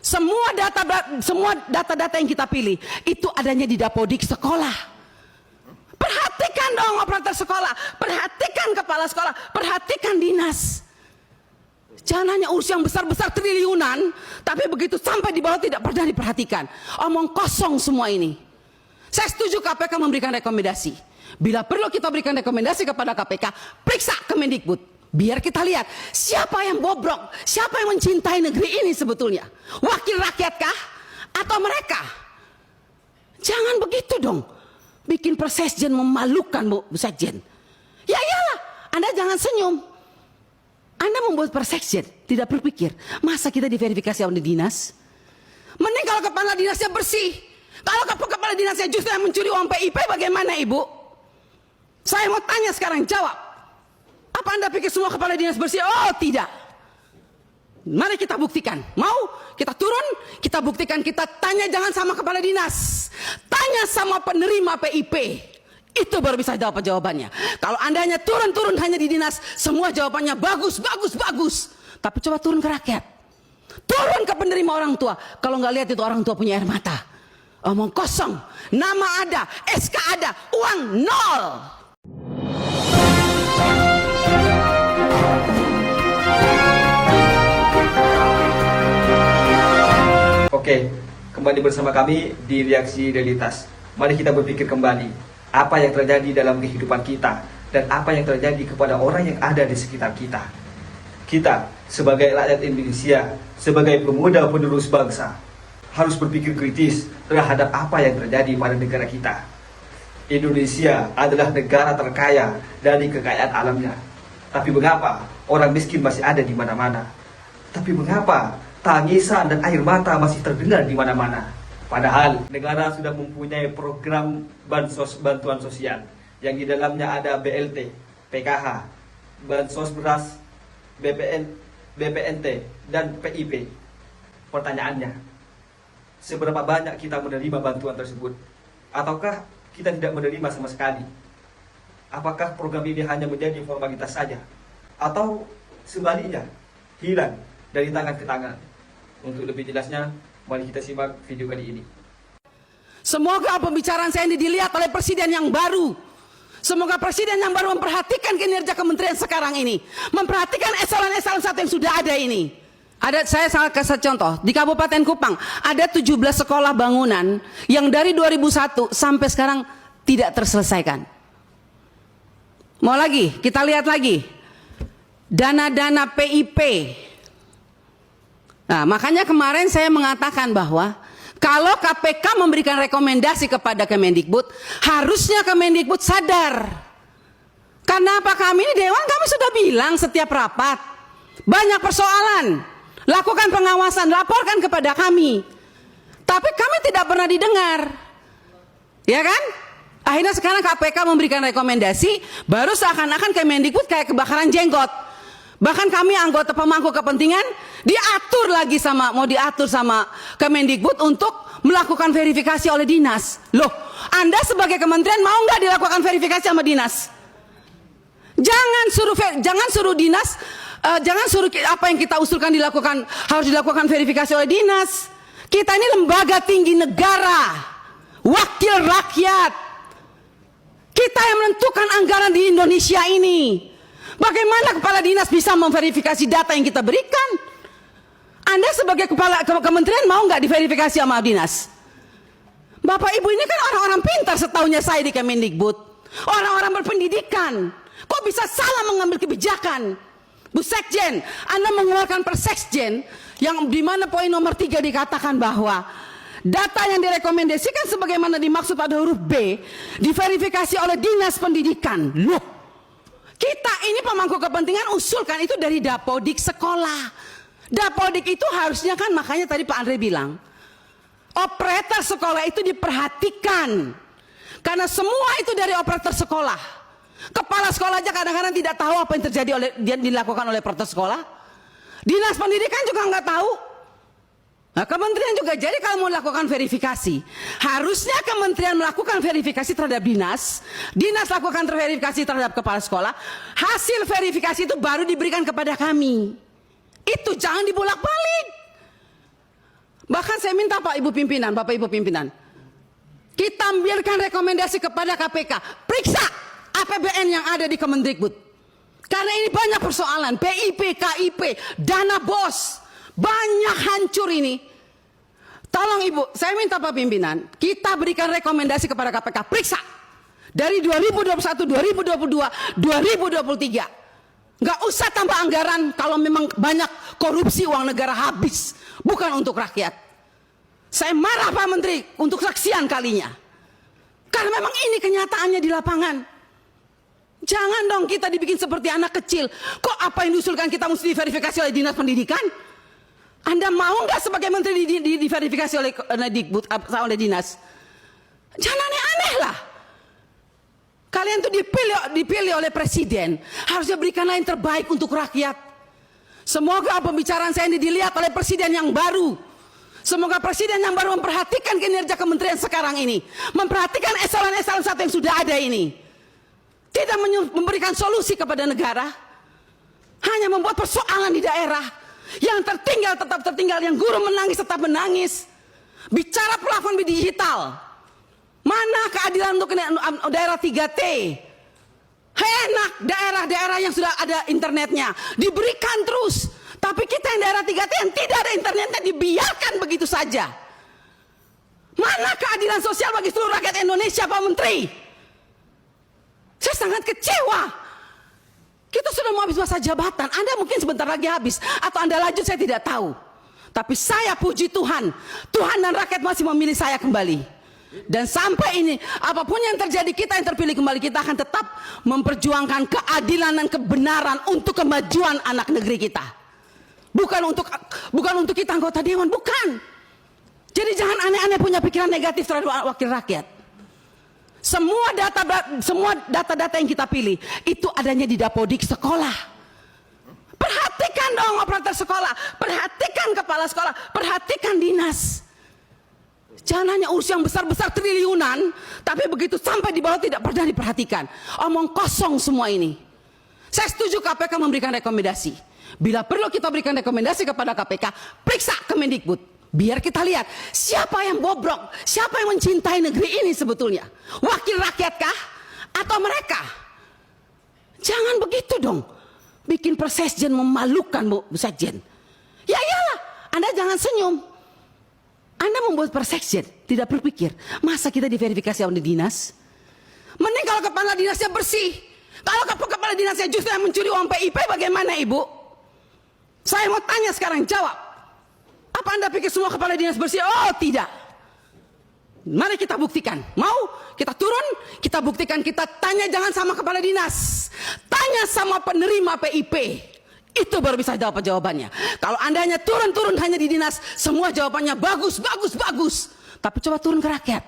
Semua data-data yang kita pilih itu adanya di Dapodik sekolah. Perhatikan dong operator sekolah, perhatikan kepala sekolah, perhatikan dinas. Jangan hanya urus yang besar-besar triliunan, tapi begitu sampai di bawah tidak pernah diperhatikan. Omong kosong semua ini. Saya setuju KPK memberikan rekomendasi. Bila perlu kita berikan rekomendasi kepada KPK, periksa Kemendikbud. Biar kita lihat siapa yang bobrok, siapa yang mencintai negeri ini sebetulnya. Wakil rakyatkah atau mereka? Jangan begitu dong. Bikin persekjen memalukan, Bu Sekjen. Ya iyalah, Anda jangan senyum. Anda membuat persekjen, tidak berpikir, masa kita diverifikasi oleh dinas? Mending kalau kepala dinasnya bersih. Kalau kepala dinasnya justru yang mencuri uang PIP, bagaimana Ibu? Saya mau tanya sekarang, jawab. Apa Anda pikir semua kepala dinas bersih? Oh tidak. Mari kita buktikan. Mau kita turun, kita buktikan, kita tanya jangan sama kepala dinas. Tanya sama penerima PIP. Itu baru bisa jawab jawabannya. Kalau Anda hanya turun hanya di dinas, semua jawabannya bagus. Tapi coba turun ke rakyat. Turun ke penerima orang tua. Kalau nggak lihat itu orang tua punya air mata. Omong kosong. Nama ada, SK ada, uang nol. Oke, kembali bersama kami di Reaksi Realitas. Mari kita berpikir kembali apa yang terjadi dalam kehidupan kita dan apa yang terjadi kepada orang yang ada di sekitar kita. Kita sebagai rakyat Indonesia, sebagai pemuda penerus bangsa, harus berpikir kritis terhadap apa yang terjadi pada negara kita. Indonesia adalah negara terkaya dari kekayaan alamnya. Tapi mengapa orang miskin masih ada di mana-mana? Tapi mengapa tangisan dan air mata masih terdengar di mana-mana? Padahal negara sudah mempunyai program bantuan sosial yang di dalamnya ada BLT, PKH, bansos beras, BPNT, dan PIP. Pertanyaannya, seberapa banyak kita menerima bantuan tersebut? Ataukah kita tidak menerima sama sekali? Apakah program ini hanya menjadi formalitas saja? Atau sebaliknya, hilang dari tangan ke tangan? Untuk lebih jelasnya, mari kita simak video kali ini. Semoga pembicaraan saya ini dilihat oleh presiden yang baru. Semoga presiden yang baru memperhatikan kinerja kementerian sekarang ini. Memperhatikan eselon-eselon 1 yang sudah ada ini. Saya salah kasih contoh, di Kabupaten Kupang ada 17 sekolah bangunan yang dari 2001 sampai sekarang tidak terselesaikan. Mau lagi, kita lihat lagi. Dana-dana PIP. Nah, makanya kemarin saya mengatakan bahwa kalau KPK memberikan rekomendasi kepada Kemendikbud, harusnya Kemendikbud sadar. Karena apa, kami ini Dewan, kami sudah bilang setiap rapat, banyak persoalan, lakukan pengawasan, laporkan kepada kami. Tapi kami tidak pernah didengar. Ya kan? Akhirnya sekarang KPK memberikan rekomendasi, baru seakan-akan Kemendikbud kayak kebakaran jenggot. Bahkan kami anggota pemangku kepentingan mau diatur sama Kemendikbud untuk melakukan verifikasi oleh dinas. Loh, Anda sebagai kementerian mau nggak dilakukan verifikasi sama dinas? Jangan suruh dinas, jangan suruh apa yang kita usulkan harus dilakukan verifikasi oleh dinas. Kita ini lembaga tinggi negara, wakil rakyat. Kita yang menentukan anggaran di Indonesia ini. Bagaimana kepala dinas bisa memverifikasi data yang kita berikan? Anda sebagai kepala kementerian mau nggak diverifikasi sama dinas? Bapak Ibu ini kan orang-orang pintar setahunya saya di Kemendikbud. Orang-orang berpendidikan. Kok bisa salah mengambil kebijakan? Bu Sekjen, Anda mengeluarkan persekjen yang di mana poin nomor 3 dikatakan bahwa data yang direkomendasikan sebagaimana dimaksud pada huruf B diverifikasi oleh Dinas Pendidikan. Loh, kita ini pemangku kepentingan usulkan itu dari Dapodik sekolah. Dapodik itu harusnya kan, makanya tadi Pak Andre bilang, operator sekolah itu diperhatikan. Karena semua itu dari operator sekolah. Kepala sekolah aja kadang-kadang tidak tahu apa yang terjadi dilakukan oleh operator sekolah. Dinas pendidikan juga nggak tahu. Nah, kementerian juga, jadi kalau mau lakukan verifikasi, harusnya kementerian melakukan verifikasi terhadap dinas, dinas lakukan verifikasi terhadap kepala sekolah, hasil verifikasi itu baru diberikan kepada kami. Itu jangan dibolak-balik. Bahkan saya minta Pak Ibu pimpinan, Bapak Ibu pimpinan, kita biarkan rekomendasi kepada KPK, periksa APBN yang ada di Kemendikbud. Karena ini banyak persoalan, PIP, KIP, dana BOS, banyak hancur ini. Tolong Ibu, saya minta Pak pimpinan, kita berikan rekomendasi kepada KPK, periksa dari 2021, 2022, 2023. Nggak usah tambah anggaran kalau memang banyak korupsi uang negara habis, bukan untuk rakyat. Saya marah Pak Menteri untuk sekian kalinya. Karena memang ini kenyataannya di lapangan. Jangan dong kita dibikin seperti anak kecil. Kok apa yang diusulkan kita mesti diverifikasi oleh Dinas Pendidikan? Anda mau nggak sebagai Menteri diverifikasi oleh Dikbud, oleh Dinas? Jangan aneh-aneh lah. Kalian tuh dipilih oleh Presiden, harusnya berikanlah yang terbaik untuk rakyat. Semoga pembicaraan saya ini dilihat oleh Presiden yang baru. Semoga Presiden yang baru memperhatikan kinerja kementerian sekarang ini, memperhatikan eselon-eselon satu yang sudah ada ini. Tidak memberikan solusi kepada negara, hanya membuat persoalan di daerah. Yang tertinggal tetap tertinggal, yang guru menangis tetap menangis. Bicara plafon digital, mana keadilan untuk daerah 3T? Enak daerah-daerah yang sudah ada internetnya diberikan terus. Tapi kita yang daerah 3T yang tidak ada internetnya dibiarkan begitu saja. Mana keadilan sosial bagi seluruh rakyat Indonesia Pak Menteri? Saya sangat kecewa. Kita sudah mau habis masa jabatan. Anda mungkin sebentar lagi habis, atau Anda lanjut, saya tidak tahu. Tapi saya puji Tuhan, Tuhan dan rakyat masih memilih saya kembali. Dan sampai ini, apapun yang terjadi, kita yang terpilih kembali, kita akan tetap memperjuangkan keadilan dan kebenaran untuk kemajuan anak negeri kita. Bukan untuk kita anggota dewan, bukan. Jadi jangan aneh-aneh punya pikiran negatif terhadap wakil rakyat. Semua data-data yang kita pilih itu adanya di dapodik sekolah. Perhatikan dong operator sekolah, perhatikan kepala sekolah, perhatikan dinas. Jangan hanya urus yang besar-besar triliunan, tapi begitu sampai di bawah tidak pernah diperhatikan. Omong kosong semua ini. Saya setuju KPK memberikan rekomendasi. Bila perlu kita berikan rekomendasi kepada KPK, periksa Kemendikbud. Biar kita lihat siapa yang bobrok, siapa yang mencintai negeri ini sebetulnya. Wakil rakyatkah atau mereka? Jangan begitu dong. Bikin persekjen memalukan Bu Sekjen. Ya iyalah, Anda jangan senyum. Anda membuat persekjen, tidak berpikir, masa kita diverifikasi oleh dinas? Mending kalau kepala dinasnya bersih. Kalau kepala dinasnya justru yang mencuri uang PIP, bagaimana Ibu? Saya mau tanya sekarang, jawab. Apa Anda pikir semua kepala dinas bersih? Oh tidak. Mari kita buktikan. Mau kita turun, kita buktikan, kita tanya jangan sama kepala dinas. Tanya sama penerima PIP. Itu baru bisa jawab jawabannya. Kalau Anda hanya turun hanya di dinas, semua jawabannya bagus. Tapi coba turun ke rakyat.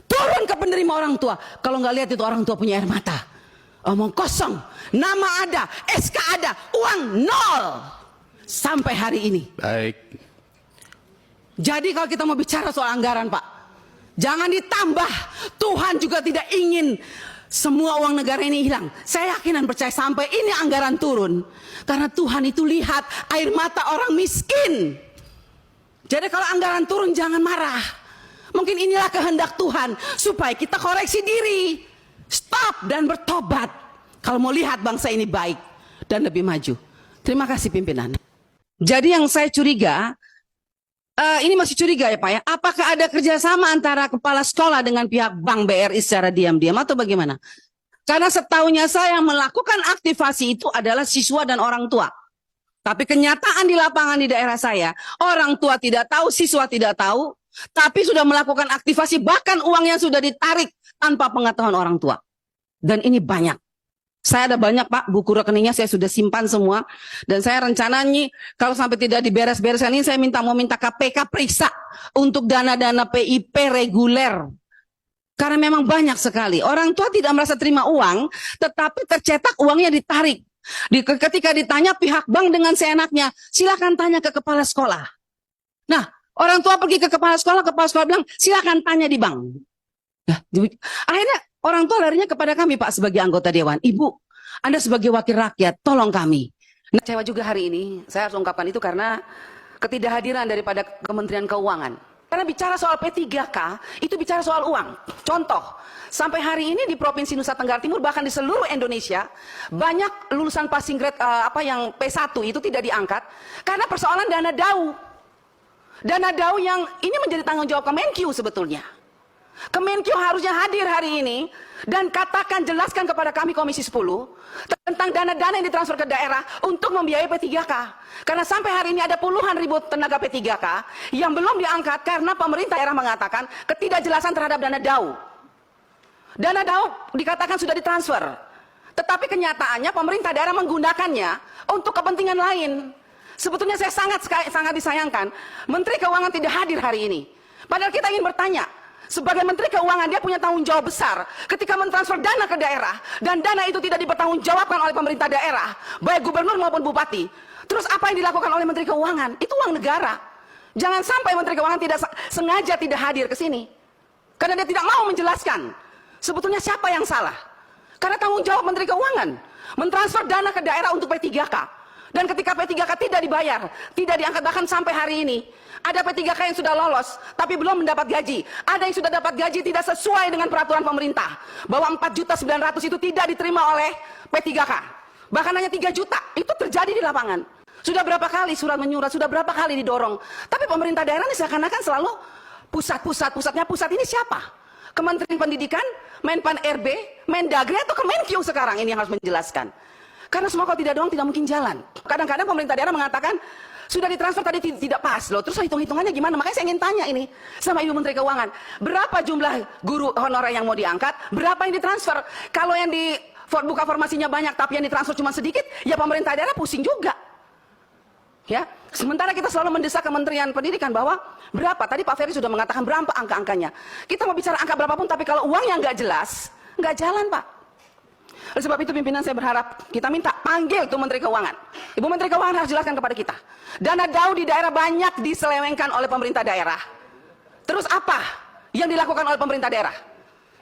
Turun ke penerima orang tua. Kalau nggak lihat itu orang tua punya air mata. Omong kosong. Nama ada, SK ada, uang nol. Sampai hari ini. Baik. Jadi kalau kita mau bicara soal anggaran Pak, jangan ditambah. Tuhan juga tidak ingin semua uang negara ini hilang. Saya yakin dan percaya sampai ini anggaran turun. Karena Tuhan itu lihat air mata orang miskin. Jadi kalau anggaran turun jangan marah. Mungkin inilah kehendak Tuhan supaya kita koreksi diri. Stop dan bertobat. Kalau mau lihat bangsa ini baik dan lebih maju. Terima kasih pimpinan. Jadi yang saya curiga, ini masih curiga ya Pak ya, apakah ada kerjasama antara kepala sekolah dengan pihak Bank BRI secara diam-diam atau bagaimana? Karena setahunya saya yang melakukan aktivasi itu adalah siswa dan orang tua. Tapi kenyataan di lapangan di daerah saya, orang tua tidak tahu, siswa tidak tahu, tapi sudah melakukan aktivasi, bahkan uangnya sudah ditarik tanpa pengetahuan orang tua. Dan ini banyak. Saya ada banyak Pak, buku rekeningnya saya sudah simpan semua. Dan saya rencananya kalau sampai tidak diberes-bereskan ini, saya mau minta KPK periksa untuk dana-dana PIP reguler. Karena memang banyak sekali. Orang tua tidak merasa terima uang, tetapi tercetak uangnya ditarik. Ketika ditanya pihak bank dengan seenaknya, silakan tanya ke kepala sekolah. Nah, orang tua pergi ke kepala sekolah bilang, silakan tanya di bank. Nah, akhirnya orang tua larinya kepada kami Pak sebagai anggota dewan. Ibu, Anda sebagai wakil rakyat, tolong kami. Nah, kecewa juga hari ini. Saya harus ungkapkan itu karena ketidakhadiran daripada Kementerian Keuangan. Karena bicara soal P3K, itu bicara soal uang. Contoh, sampai hari ini di Provinsi Nusa Tenggara Timur, bahkan di seluruh Indonesia, banyak lulusan passing grade yang P1 itu tidak diangkat, karena persoalan dana DAU. Dana DAU yang ini menjadi tanggung jawab Kemenkyu sebetulnya. Kemenkyu harusnya hadir hari ini dan katakan, jelaskan kepada kami Komisi 10 tentang dana-dana yang ditransfer ke daerah untuk membiayai P3K. Karena sampai hari ini ada puluhan ribu tenaga P3K yang belum diangkat karena pemerintah daerah mengatakan ketidakjelasan terhadap dana DAU. Dana DAU dikatakan sudah ditransfer, tetapi kenyataannya pemerintah daerah menggunakannya untuk kepentingan lain. Sebetulnya saya sangat disayangkan Menteri Keuangan tidak hadir hari ini. Padahal kita ingin bertanya, sebagai Menteri Keuangan dia punya tanggung jawab besar ketika mentransfer dana ke daerah dan dana itu tidak dipertanggungjawabkan oleh pemerintah daerah, baik gubernur maupun bupati. Terus apa yang dilakukan oleh Menteri Keuangan? Itu uang negara. Jangan sampai Menteri Keuangan tidak sengaja tidak hadir ke sini karena dia tidak mau menjelaskan sebetulnya siapa yang salah. Karena tanggung jawab Menteri Keuangan mentransfer dana ke daerah untuk P3K. Dan ketika P3K tidak dibayar, tidak diangkat, bahkan sampai hari ini ada P3K yang sudah lolos tapi belum mendapat gaji. Ada yang sudah dapat gaji tidak sesuai dengan peraturan pemerintah, bahwa 4.900.000 itu tidak diterima oleh P3K. Bahkan hanya 3 juta. Itu terjadi di lapangan. Sudah berapa kali surat menyurat, sudah berapa kali didorong. Tapi pemerintah daerah ini seakan-akan selalu pusatnya pusat ini siapa? Kementerian Pendidikan, Menpan RB, Mendagri atau Kemenkyu sekarang ini yang harus menjelaskan. Karena semua kalau tidak doang tidak mungkin jalan. Kadang-kadang pemerintah daerah mengatakan sudah ditransfer tadi tidak pas loh. Terus hitung-hitungannya gimana? Makanya saya ingin tanya ini sama Ibu Menteri Keuangan. Berapa jumlah guru honorer yang mau diangkat? Berapa yang ditransfer? Kalau yang buka formasinya banyak tapi yang ditransfer cuma sedikit, ya pemerintah daerah pusing juga. Ya, sementara kita selalu mendesak Kementerian Pendidikan bahwa berapa? Tadi Pak Ferry sudah mengatakan berapa angka-angkanya. Kita mau bicara angka berapapun, tapi kalau uangnya nggak jelas, nggak jalan, Pak. Oleh sebab itu pimpinan saya berharap kita minta panggil tuh Menteri Keuangan. Ibu Menteri Keuangan harus jelaskan kepada kita. Dana DAU di daerah banyak diselewengkan oleh pemerintah daerah. Terus apa yang dilakukan oleh pemerintah daerah?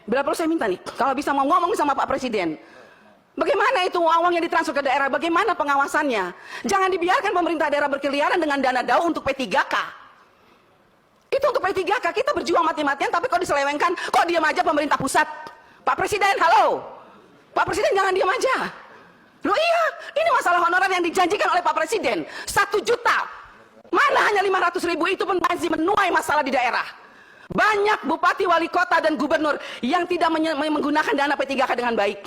Bila perlu saya minta nih, kalau bisa mau ngomong sama Pak Presiden, bagaimana itu uang yang ditransfer ke daerah, bagaimana pengawasannya? Jangan dibiarkan pemerintah daerah berkeliaran dengan dana DAU untuk P3K. Itu untuk P3K, kita berjuang mati-matian, tapi kok diselewengkan, kok diam aja pemerintah pusat? Pak Presiden, halo! Pak Presiden jangan diam aja. Loh iya, ini masalah honorer yang dijanjikan oleh Pak Presiden 1 juta. Mana hanya 500.000, itu pun masih menuai masalah di daerah. Banyak bupati, wali kota, dan gubernur yang tidak menggunakan dana P3K dengan baik.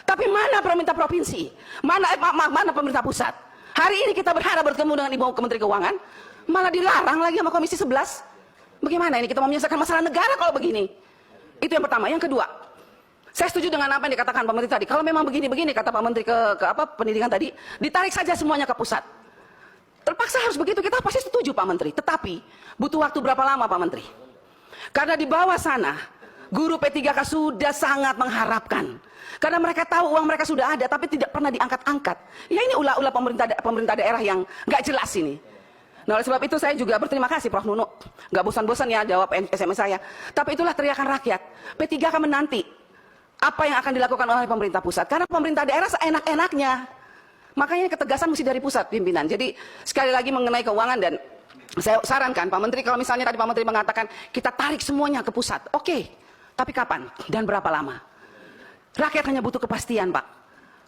Tapi mana pemerintah provinsi? Mana pemerintah pusat? Hari ini kita berharap bertemu dengan Ibu Menteri Keuangan, malah dilarang lagi sama Komisi 11. Bagaimana ini kita mau menyelesaikan masalah negara kalau begini? Itu yang pertama. Yang kedua, saya setuju dengan apa yang dikatakan Pak Menteri tadi. Kalau memang begini-begini, kata Pak Menteri ke pendidikan tadi, ditarik saja semuanya ke pusat. Terpaksa harus begitu, kita pasti setuju Pak Menteri. Tetapi butuh waktu berapa lama Pak Menteri? Karena di bawah sana, guru P3K sudah sangat mengharapkan. Karena mereka tahu uang mereka sudah ada, tapi tidak pernah diangkat-angkat. Ya ini ulah-ulah pemerintah daerah yang nggak jelas ini. Nah oleh sebab itu saya juga berterima kasih Prof. Nuno. Nggak bosan-bosan ya jawab SMS saya. Tapi itulah teriakan rakyat. P3K menanti apa yang akan dilakukan oleh pemerintah pusat. Karena pemerintah daerah seenak-enaknya. Makanya ketegasan mesti dari pusat pimpinan. Jadi sekali lagi mengenai keuangan, dan saya sarankan Pak Menteri, kalau misalnya tadi Pak Menteri mengatakan kita tarik semuanya ke pusat. Oke, tapi kapan dan berapa lama? Rakyat hanya butuh kepastian Pak.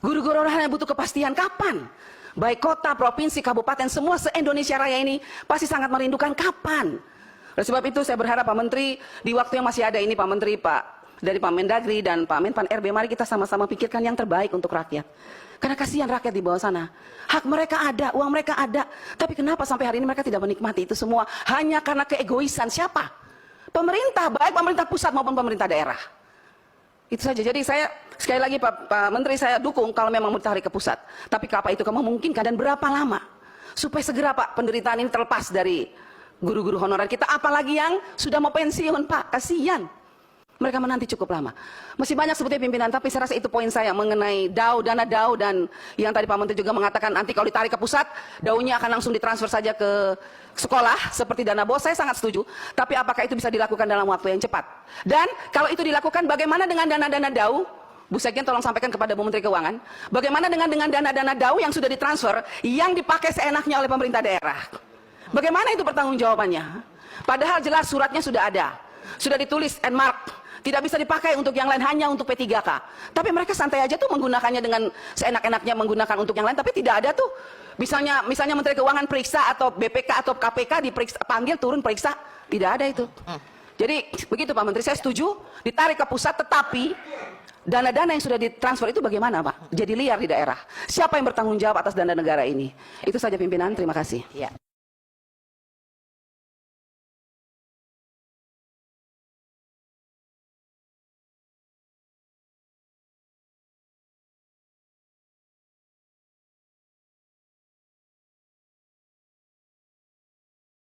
Guru-guru hanya butuh kepastian kapan. Baik kota, provinsi, kabupaten, semua se-Indonesia Raya ini pasti sangat merindukan kapan. Oleh sebab itu saya berharap Pak Menteri, di waktu yang masih ada ini Pak Menteri, dari Pak Mendagri dan Pak Menpan RB, mari kita sama-sama pikirkan yang terbaik untuk rakyat. Karena kasihan rakyat di bawah sana. Hak mereka ada, uang mereka ada. Tapi kenapa sampai hari ini mereka tidak menikmati itu semua? Hanya karena keegoisan siapa? Pemerintah, baik pemerintah pusat maupun pemerintah daerah. Itu saja. Jadi saya sekali lagi Pak Menteri, saya dukung kalau memang mau ditarik ke pusat. Tapi kapan itu kamu memungkinkan dan berapa lama? Supaya segera Pak penderitaan ini terlepas dari guru-guru honorer kita. Apalagi yang sudah mau pensiun Pak, kasihan. Mereka menanti cukup lama. Masih banyak sebetulnya pimpinan, tapi saya rasa itu poin saya mengenai DAU, dana DAU, dan yang tadi Pak Menteri juga mengatakan nanti kalau ditarik ke pusat, DAU-nya akan langsung ditransfer saja ke sekolah seperti dana BOS. Saya sangat setuju. Tapi apakah itu bisa dilakukan dalam waktu yang cepat? Dan kalau itu dilakukan, bagaimana dengan dana-dana DAU? Bu Sekjen tolong sampaikan kepada Bu Menteri Keuangan, bagaimana dengan dana-dana DAU yang sudah ditransfer, yang dipakai seenaknya oleh pemerintah daerah? Bagaimana itu pertanggungjawabannya? Padahal jelas suratnya sudah ada, sudah ditulis and mark, tidak bisa dipakai untuk yang lain, hanya untuk P3K. Tapi mereka santai aja tuh menggunakannya dengan seenak-enaknya menggunakan untuk yang lain, tapi tidak ada tuh. Misalnya Menteri Keuangan periksa atau BPK atau KPK diperiksa, panggil turun periksa, tidak ada itu. Jadi begitu Pak Menteri, saya setuju ditarik ke pusat, tetapi dana-dana yang sudah ditransfer itu bagaimana Pak? Jadi liar di daerah. Siapa yang bertanggung jawab atas dana negara ini? Itu saja pimpinan, terima kasih. Ya.